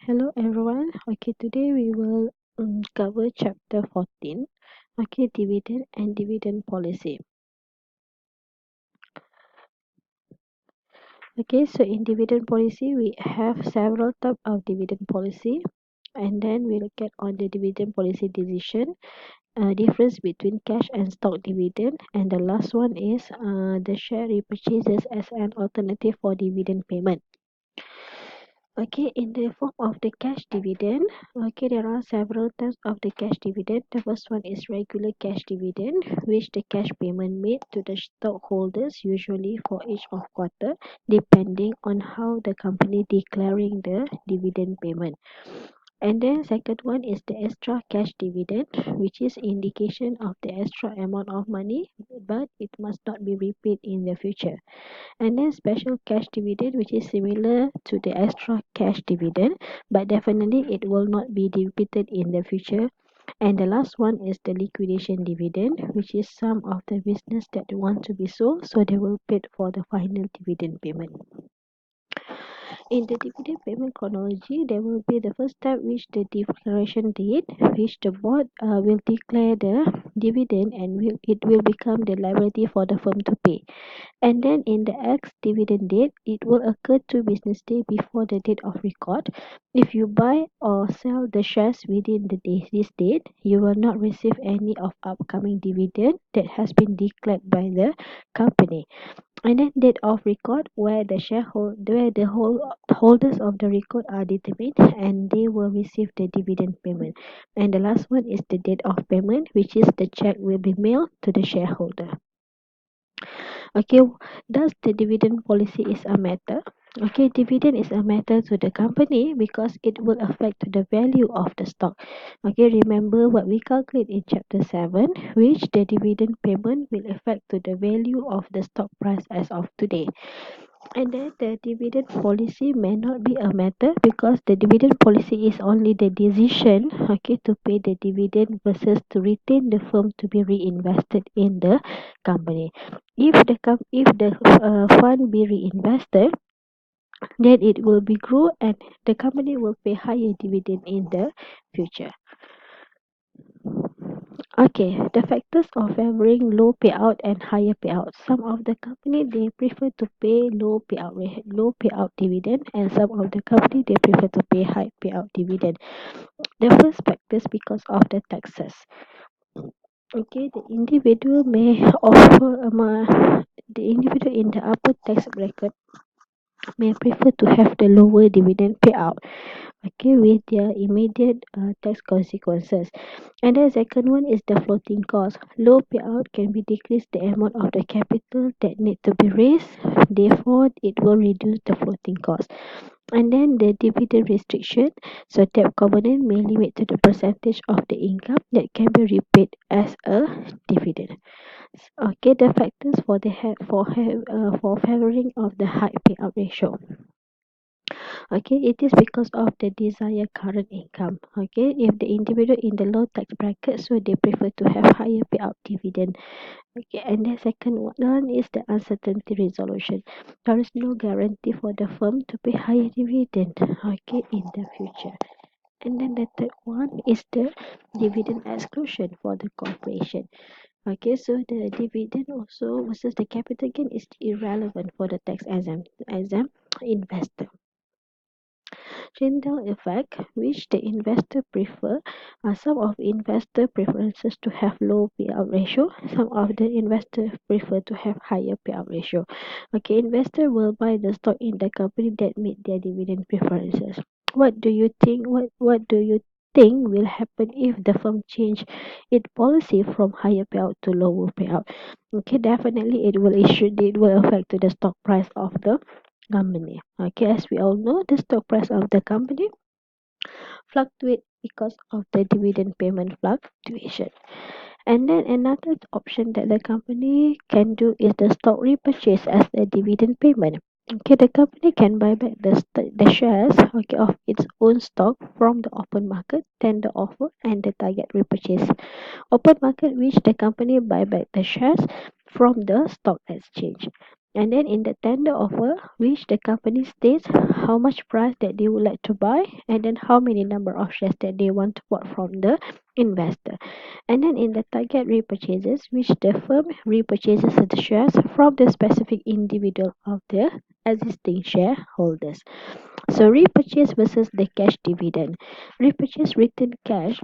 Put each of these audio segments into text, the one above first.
Hello everyone. Okay, today we will cover chapter 14. Okay, dividend and dividend policy. Okay, so in dividend policy, we have several types of dividend policy, and then we look at on the dividend policy decision, difference between cash and stock dividend, and the last one is the share repurchases as an alternative for dividend payment. Okay, in the form of the cash dividend, okay, there are several types of the cash dividend. The first one is regular cash dividend, which the cash payment made to the stockholders usually for each of quarter, depending on how the company declaring the dividend payment. And then second one is the extra cash dividend, which is indication of the extra amount of money, but it must not be repaid in the future. And then special cash dividend, which is similar to the extra cash dividend, but definitely it will not be repeated in the future. And the last one is the liquidation dividend, which is some of the business that want to be sold, so they will pay for the final dividend payment. In the dividend payment chronology, there will be the first step, which the declaration date, which the board will declare the dividend, and it will become the liability for the firm to pay. And then in the ex-dividend date, it will occur 2 business days before the date of record. If you buy or sell the shares within this date, you will not receive any of upcoming dividend that has been declared by the company. And then date of record, where the holders of the record are determined, and they will receive the dividend payment. And the last one is the date of payment, which is the check will be mailed to the shareholder. Okay, does the dividend policy is a matter? Okay, dividend is a matter to the company because it will affect the value of the stock. Okay, remember what we calculate in chapter 7, which the dividend payment will affect to the value of the stock price as of today. And then the dividend policy may not be a matter because the dividend policy is only the decision, okay, to pay the dividend versus to retain the firm to be reinvested in the company. If the fund be reinvested, then it will be grow and the company will pay higher dividend in the future. Okay, the factors of favoring low payout and higher payout. Some of the company they prefer to pay low payout dividend, and some of the company they prefer to pay high payout dividend. The first factors because of the taxes. Okay, the individual in the upper tax bracket may prefer to have the lower dividend payout, okay, with their immediate tax consequences. And the second one is the floating cost. Low payout can be decreased the amount of the capital that need to be raised, therefore it will reduce the floating cost. And then the dividend restriction, so debt covenant may limit to the percentage of the income that can be repaid as a dividend. Okay, the factors for for favoring of the high payout ratio. Okay, it is because of the desired current income. Okay, if the individual in the low tax bracket, so they prefer to have higher payout dividend. Okay, and the second one is the uncertainty resolution. There is no guarantee for the firm to pay higher dividend, okay, in the future. And then the third one is the dividend exclusion for the corporation. Okay, so the dividend also versus the capital gain is irrelevant for the tax exempt investor. Tyndall effect, which the investor prefer. Some of investor preferences to have low payout ratio. Some of the investor prefer to have higher payout ratio. Okay, investor will buy the stock in the company that meet their dividend preferences. What do you think? What do you think will happen if the firm change its policy from higher payout to lower payout? Okay, definitely it will affect to the stock price of the company. Okay, as we all know, the stock price of the company fluctuate because of the dividend payment fluctuation. And then another option that the company can do is the stock repurchase as a dividend payment. Okay, the company can buy back the shares, okay, of its own stock from the open market, tender offer, and the target repurchase. Open market, which the company buy back the shares from the stock exchange. And then in the tender offer, which the company states how much price that they would like to buy, and then how many number of shares that they want to bought from the investor. And then in the target repurchases, which the firm repurchases the shares from the specific individual of the existing shareholders. So repurchase versus the cash dividend. Repurchase return cash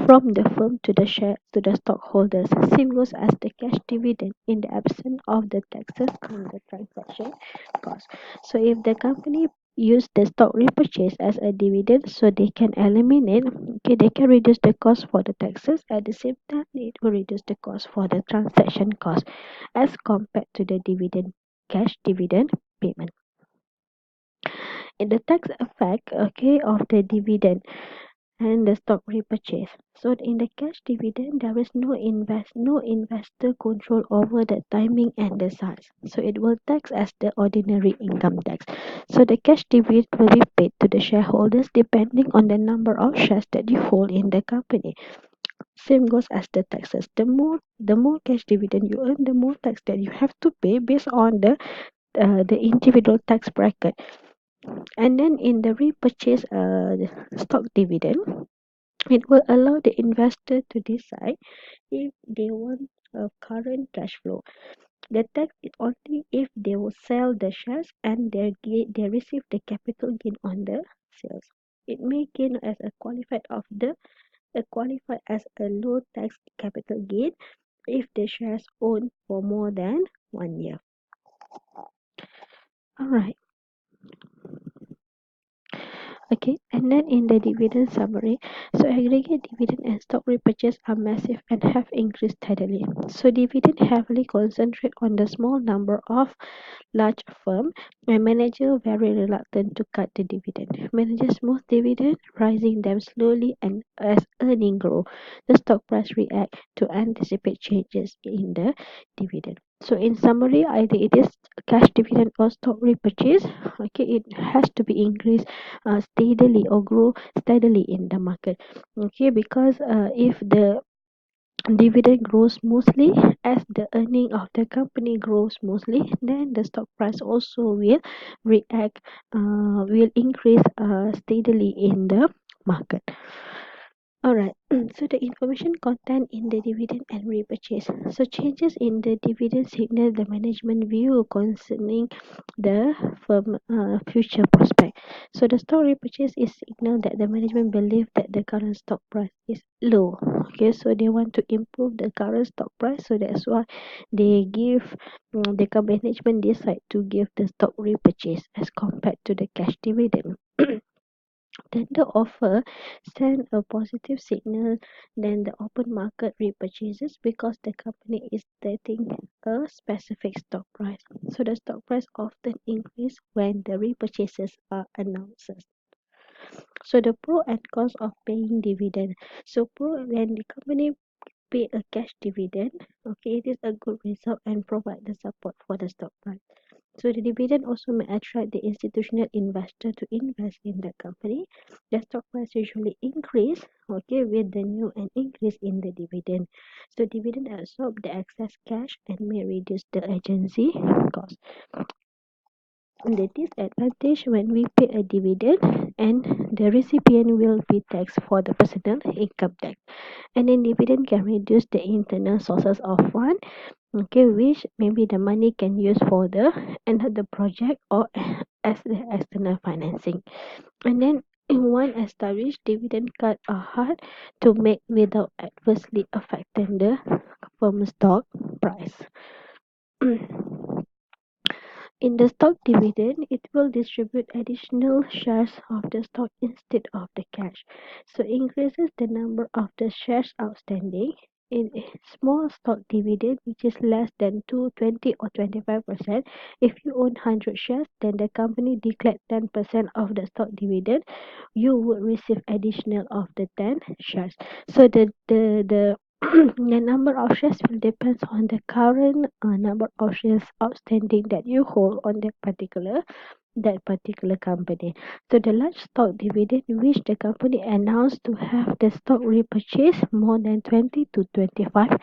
from the firm to the share to the stockholders. Same goes as the cash dividend in the absence of the taxes on the transaction cost. So if the company use the stock repurchase as a dividend, so they can eliminate, okay, they can reduce the cost for the taxes. At the same time, it will reduce the cost for the transaction cost as compared to the dividend cash dividend payment. In the tax effect, okay, of the dividend and the stock repurchase. So in the cash dividend, there is no investor control over the timing and the size. So it will tax as the ordinary income tax. So the cash dividend will be paid to the shareholders depending on the number of shares that you hold in the company. Same goes as the taxes. The more cash dividend you earn, the more tax that you have to pay based on the individual tax bracket. And then in the repurchase stock dividend, it will allow the investor to decide if they want a current cash flow. The tax is only if they will sell the shares and they receive the capital gain on the sales. It may gain as a qualified as a low tax capital gain if the shares owned for more than 1 year. Alright. Okay, and then in the dividend summary, so aggregate dividend and stock repurchase are massive and have increased steadily. So dividend heavily concentrate on the small number of large firm and manager very reluctant to cut the dividend. Managers smooth dividend, rising them slowly and as earning grow, the stock price react to anticipate changes in the dividend. So in summary, either it is cash dividend or stock repurchase, okay, it has to be increased steadily or grow steadily in the market. Okay, because if the dividend grows smoothly as the earning of the company grows smoothly, then the stock price also react will increase steadily in the market. Alright, so the information content in the dividend and repurchase. So changes in the dividend signal the management view concerning the firm future prospect. So the stock repurchase is signal that the management believe that the current stock price is low. Okay, so they want to improve the current stock price, so that's why they give the management decide to give the stock repurchase as compared to the cash dividend. Tender offer send a positive signal than the open market repurchases because the company is stating a specific stock price. So the stock price often increase when the repurchases are announced. So the pro and cons of paying dividend. So pro, when the company pay a cash dividend, okay, it is a good result and provide the support for the stock price. So the dividend also may attract the institutional investor to invest in the company. The stock price usually increase, okay, with the new and increase in the dividend. So dividend absorb the excess cash and may reduce the agency cost. The disadvantage when we pay a dividend and the recipient will be taxed for the personal income tax. And then dividend can reduce the internal sources of fund, okay, which maybe the money can use for the another project or as the external financing. And then in one established dividend cut are hard to make without adversely affecting the firm stock price. In the stock dividend, it will distribute additional shares of the stock instead of the cash. So increases the number of the shares outstanding. In a small stock dividend, which is less than 20 or 25%, if you own 100 shares, then the company declared 10% of the stock dividend, you would receive additional of the 10 shares. So the the number of shares will depend on the current number of shares outstanding that you hold on that particular company. So the large stock dividend which the company announced to have the stock repurchase more than 20 to 25%.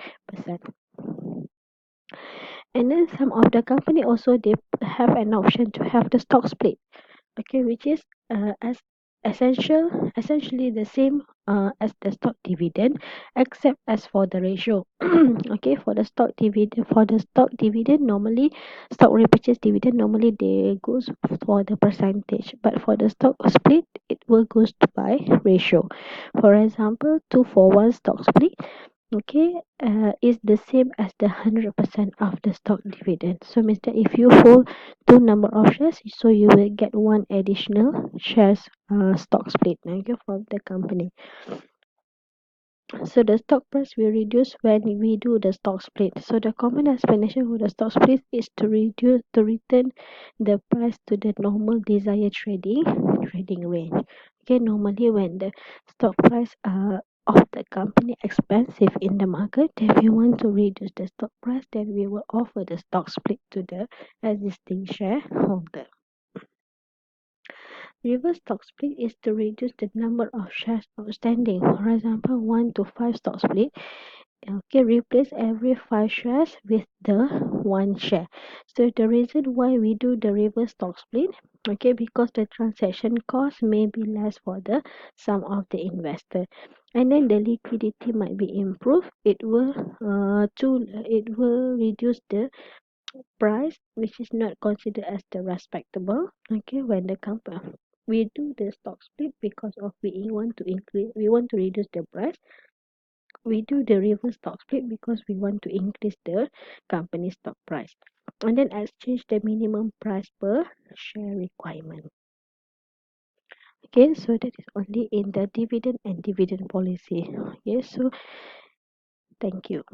And then some of the company also they have an option to have the stock split, okay, which is as essentially the same as the stock dividend, except as for the ratio. Okay, for the stock dividend normally, stock repurchase dividend normally they goes for the percentage, but for the stock split it will goes to by ratio. For example, 2 for 1 stock split, okay, is the same as the 100% of the stock dividend. So means that if you hold two number of shares, so you will get one additional shares stock split, okay, from the company. So the stock price will reduce when we do the stock split. So the common explanation for the stock split is to return the price to the normal desired trading range. Okay, normally when the stock price of the company expensive in the market, then we want to reduce the stock price, then we will offer the stock split to the existing shareholder. Reverse stock split is to reduce the number of shares outstanding. For example, 1 to 5 stock split. Okay, replace every 5 shares with the 1 share. So the reason why we do the reverse stock split, okay, because the transaction cost may be less for the some of the investor, and then the liquidity might be improved. It will reduce the price, which is not considered as the respectable. Okay, when the company we do the stock split because of we want to reduce the price. We do the reverse stock split because we want to increase the company stock price, and then exchange the minimum price per share requirement. Okay, so that is only in the dividend and dividend policy. Okay, so thank you.